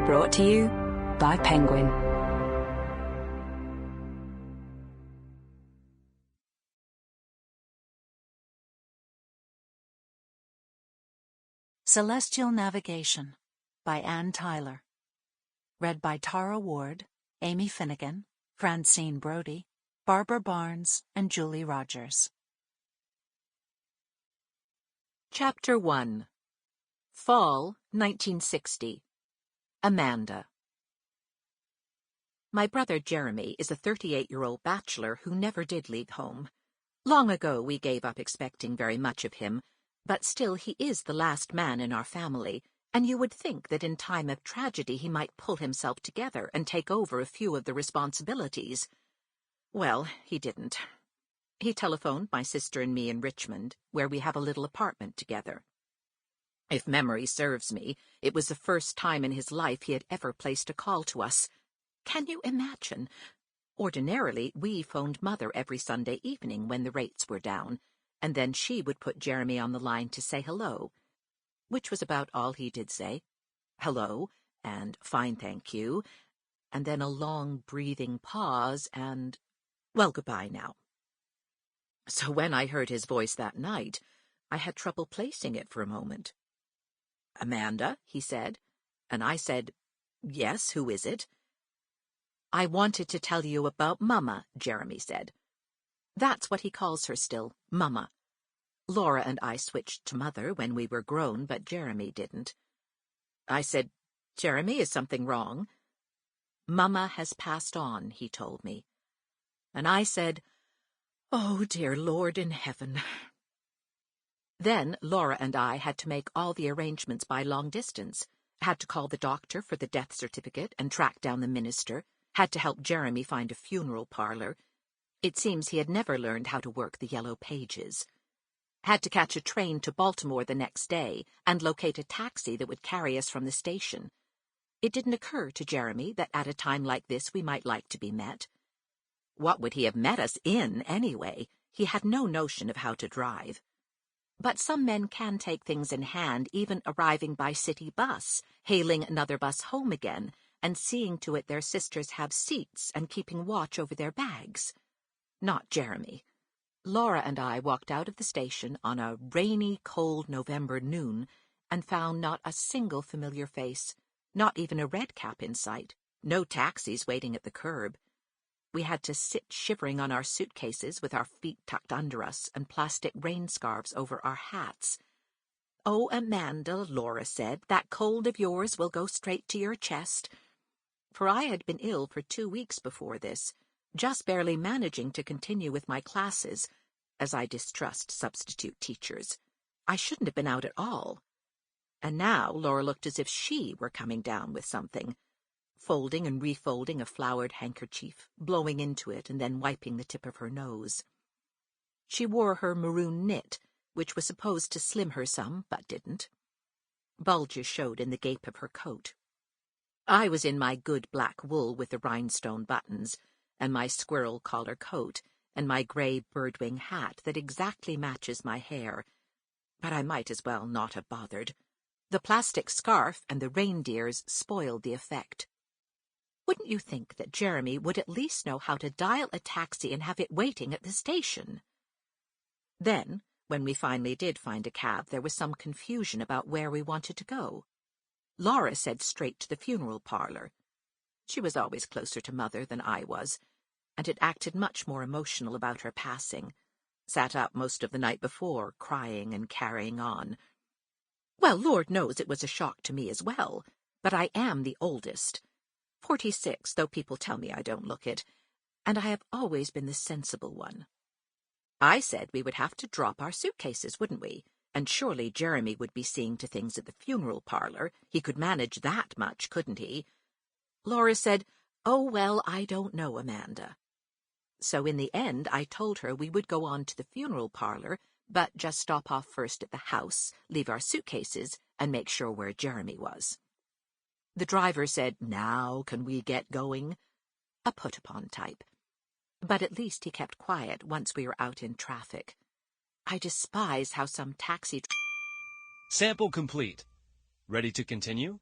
Brought to you by Penguin. Celestial Navigation by Anne Tyler. Read by Tara Ward, Amy Finegan, Francine Brody, Barbara Barnes, and Julie Rogers. Chapter 1. Fall, 1960. Amanda. My brother Jeremy is a 38-year-old bachelor who never did leave home. Long ago we gave up expecting very much of him, but still he is the last man in our family, and you would think that in time of tragedy he might pull himself together and take over a few of the responsibilities. Well, he didn't. He telephoned my sister and me in Richmond, where we have a little apartment together. If memory serves me, it was the first time in his life he had ever placed a call to us. Can you imagine? Ordinarily, we phoned Mother every Sunday evening when the rates were down, and then she would put Jeremy on the line to say hello, which was about all he did say. Hello, and fine, thank you, and then a long breathing pause, and, well, goodbye now. So when I heard his voice that night, I had trouble placing it for a moment. "Amanda," he said, and I said, "Yes, who is it?" "I wanted to tell you about Mama," Jeremy said. That's what he calls her still, Mama. Laura and I switched to Mother when we were grown, but Jeremy didn't. I said, "Jeremy, is something wrong?" "Mama has passed on," he told me. And I said, "Oh, dear Lord in heaven." Then Laura and I had to make all the arrangements by long distance, had to call the doctor for the death certificate and track down the minister, had to help Jeremy find a funeral parlour. It seems he had never learned how to work the yellow pages. Had to catch a train to Baltimore the next day and locate a taxi that would carry us from the station. It didn't occur to Jeremy that at a time like this we might like to be met. What would he have met us in, anyway? He had no notion of how to drive. But some men can take things in hand, even arriving by city bus, hailing another bus home again, and seeing to it their sisters have seats and keeping watch over their bags. Not Jeremy. Laura and I walked out of the station on a rainy, cold November noon and found not a single familiar face, not even a red cap in sight, no taxis waiting at the curb. We had to sit shivering on our suitcases with our feet tucked under us and plastic rain scarves over our hats. "Oh, Amanda," Laura said, "that cold of yours will go straight to your chest." For I had been ill for 2 weeks before this, just barely managing to continue with my classes, as I distrust substitute teachers. I shouldn't have been out at all. And now Laura looked as if she were coming down with something, folding and refolding a flowered handkerchief, blowing into it and then wiping the tip of her nose. She wore her maroon knit, which was supposed to slim her some, but didn't. Bulges showed in the gape of her coat. I was in my good black wool with the rhinestone buttons, and my squirrel collar coat, and my grey birdwing hat that exactly matches my hair, but I might as well not have bothered. The plastic scarf and the reindeers spoiled the effect. Wouldn't you think that Jeremy would at least know how to dial a taxi and have it waiting at the station? Then, when we finally did find a cab, there was some confusion about where we wanted to go. Laura said straight to the funeral parlour. She was always closer to Mother than I was, and had acted much more emotional about her passing. Sat up most of the night before, crying and carrying on. Well, Lord knows it was a shock to me as well, but I am the oldest. 46, though people tell me I don't look it, and I have always been the sensible one. I said we would have to drop our suitcases, wouldn't we? And surely Jeremy would be seeing to things at the funeral parlour. He could manage that much, couldn't he? Laura said, "Oh, well, I don't know, Amanda." So in the end I told her we would go on to the funeral parlour, but just stop off first at the house, leave our suitcases, and make sure where Jeremy was. The driver said, "Now can we get going?" A put-upon type. But at least he kept quiet once we were out in traffic. I despise how some taxi... Sample complete. Ready to continue?